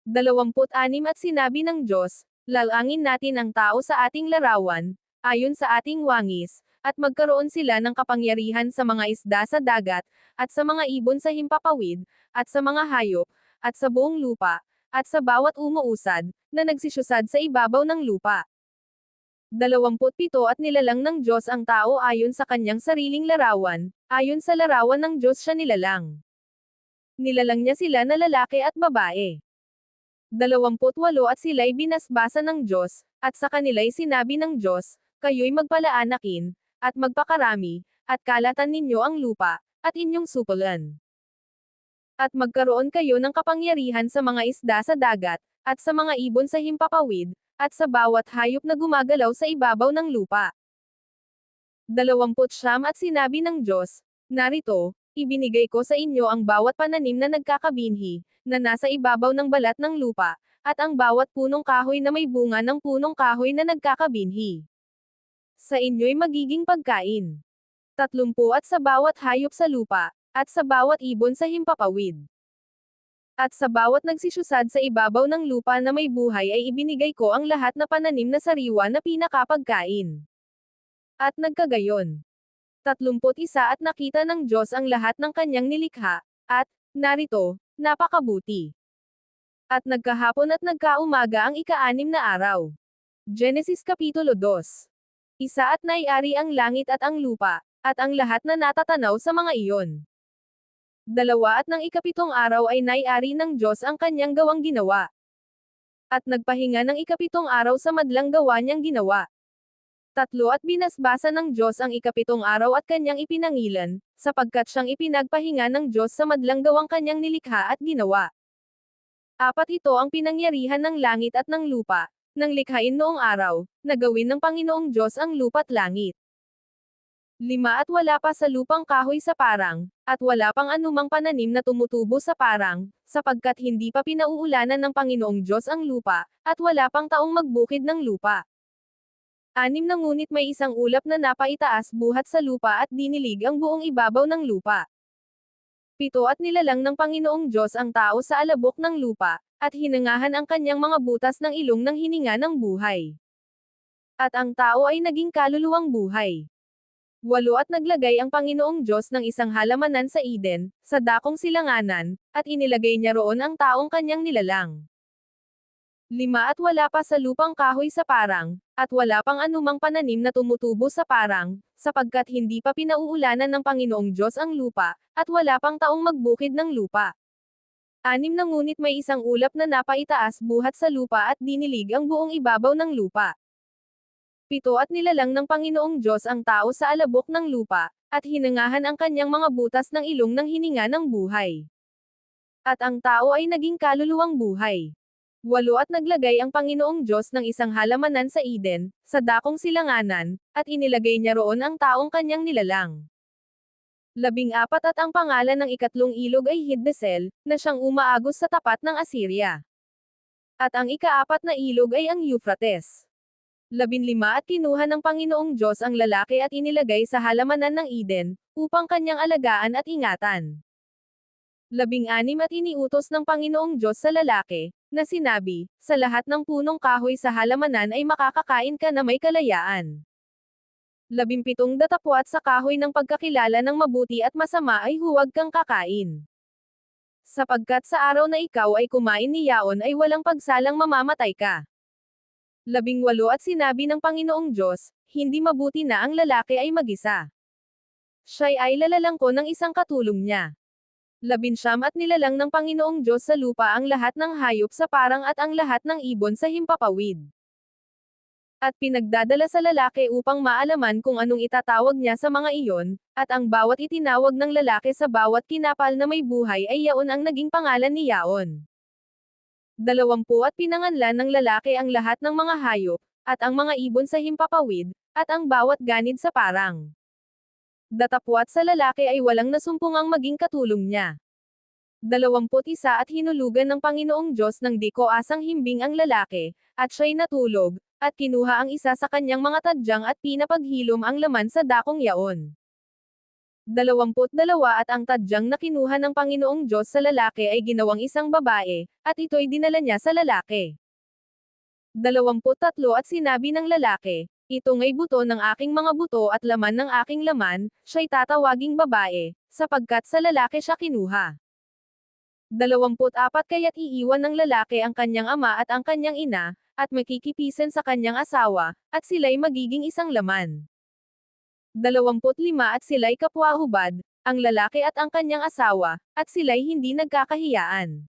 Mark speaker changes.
Speaker 1: 26 At sinabi ng Diyos, lalangin natin ang tao sa ating larawan, ayon sa ating wangis, at magkaroon sila ng kapangyarihan sa mga isda sa dagat, at sa mga ibon sa himpapawid, at sa mga hayop, at sa buong lupa, at sa bawat umuusad, na nagsisyusad sa ibabaw ng lupa. 27 At nilalang ng Diyos ang tao ayon sa kanyang sariling larawan, ayon sa larawan ng Diyos siya nilalang. Nilalang niya sila na lalaki at babae. 28 At sila'y binasbasa ng Diyos, at sa kanila'y sinabi ng Diyos, kayo'y magpalaanakin, at magpakarami, at kalatan ninyo ang lupa, at inyong sukulan. At magkaroon kayo ng kapangyarihan sa mga isda sa dagat, at sa mga ibon sa himpapawid, at sa bawat hayop na gumagalaw sa ibabaw ng lupa. 29 At sinabi ng Diyos, narito, ibinigay ko sa inyo ang bawat pananim na nagkakabinhi, na nasa ibabaw ng balat ng lupa, at ang bawat punong kahoy na may bunga ng punong kahoy na nagkakabinhi. Sa inyo'y magiging pagkain. 30 At sa bawat hayop sa lupa, at sa bawat ibon sa himpapawid. At sa bawat nagsisyusad sa ibabaw ng lupa na may buhay ay ibinigay ko ang lahat na pananim na sariwa na pinakapagkain. At nagkagayon. 31 At nakita ng Diyos ang lahat ng kanyang nilikha, at, narito, napakabuti. At nagkahapon at nagkaumaga ang ika-6 na araw. Genesis Kapitulo 2. At naiari ang langit at ang lupa, at ang lahat na natatanaw sa mga iyon. 2 At ng ika-7 araw ay naiari ng Diyos ang kanyang gawang ginawa. At nagpahinga ng ika-7 araw sa madlang gawa niyang ginawa. 3 At binasbasa ng Diyos ang ika-7 araw at kanyang ipinangilan, sapagkat siyang ipinagpahinga ng Diyos sa madlang gawang kanyang nilikha at ginawa. 4 Ito ang pinangyarihan ng langit at ng lupa, nang likhain noong araw, na gawin ng Panginoong Diyos ang lupa't langit. 5 At wala pa sa lupang kahoy sa parang, at wala pang anumang pananim na tumutubo sa parang, sapagkat hindi pa pinauulanan ng Panginoong Diyos ang lupa, at wala pang taong magbukid ng lupa. 6 Na ngunit may isang ulap na napaitaas buhat sa lupa at dinilig ang buong ibabaw ng lupa. 7 At nilalang ng Panginoong Diyos ang tao sa alabok ng lupa, at hinangahan ang kanyang mga butas ng ilong ng hininga ng buhay. At ang tao ay naging kaluluwang buhay. 8 At naglagay ang Panginoong Diyos ng isang halamanan sa Eden, sa dakong silanganan, at inilagay niya roon ang taong kanyang nilalang. 5 At wala pa sa lupang kahoy sa parang, at wala pang anumang pananim na tumutubo sa parang, sapagkat hindi pa pinauulanan ng Panginoong Diyos ang lupa, at wala pang taong magbukid ng lupa. 6 Na ngunit may isang ulap na napaitaas buhat sa lupa at dinilig ang buong ibabaw ng lupa. 7 At nilalang ng Panginoong Diyos ang tao sa alabok ng lupa, at hinangahan ang kanyang mga butas ng ilong ng hininga ng buhay. At ang tao ay naging kaluluwang buhay. 8 At naglagay ang Panginoong Diyos ng isang halamanan sa Eden, sa dakong silanganan, at inilagay niya roon ang taong kanyang nilalang. 14 At ang pangalan ng ikatlong ilog ay Hiddekel, na siyang umaagos sa tapat ng Assyria. At ang ika-4 na ilog ay ang Euphrates. 15 At kinuha ng Panginoong Diyos ang lalaki at inilagay sa halamanan ng Eden, upang kanyang alagaan at ingatan. 16 At iniutos ng Panginoong Diyos sa lalaki, na sinabi, sa lahat ng punong kahoy sa halamanan ay makakakain ka na may kalayaan. 17 Datapwat sa kahoy ng pagkakilala ng mabuti at masama ay huwag kang kakain. Sapagkat sa araw na ikaw ay kumain niyaon ay walang pagsalang mamamatay ka. 18 At sinabi ng Panginoong Diyos, hindi mabuti na ang lalaki ay mag-isa. Siya'y ay lalalang ko ng isang katulong niya. 19 At nilalang ng Panginoong Diyos sa lupa ang lahat ng hayop sa parang at ang lahat ng ibon sa himpapawid. At pinagdadala sa lalaki upang maalaman kung anong itatawag niya sa mga iyon, at ang bawat itinawag ng lalaki sa bawat kinapal na may buhay ay yaon ang naging pangalan ni yaon. 20 At pinanganlan ng lalaki ang lahat ng mga hayop, at ang mga ibon sa himpapawid, at ang bawat ganid sa parang. Datapwat sa lalaki ay walang nasumpungang maging katulong niya. 21 At hinulugan ng Panginoong Diyos ng diko-asang himbing ang lalaki, at siya'y natulog, at kinuha ang isa sa kanyang mga tadyang at pinapaghilom ang laman sa dakong yaon. 22 at ang tadyang na kinuha ng Panginoong Diyos sa lalaki ay ginawang isang babae, at ito'y dinala niya sa lalaki. 23 At sinabi ng lalaki, ito nga'y buto ng aking mga buto at laman ng aking laman, siya'y tatawaging babae, sapagkat sa lalaki siya kinuha. 24 Kaya't iiwan ng lalaki ang kanyang ama at ang kanyang ina, at makikipisan sa kanyang asawa, at sila'y magiging isang laman. 25 At sila'y kapwa-hubad, ang lalaki at ang kanyang asawa, at sila'y hindi nagkakahiyaan.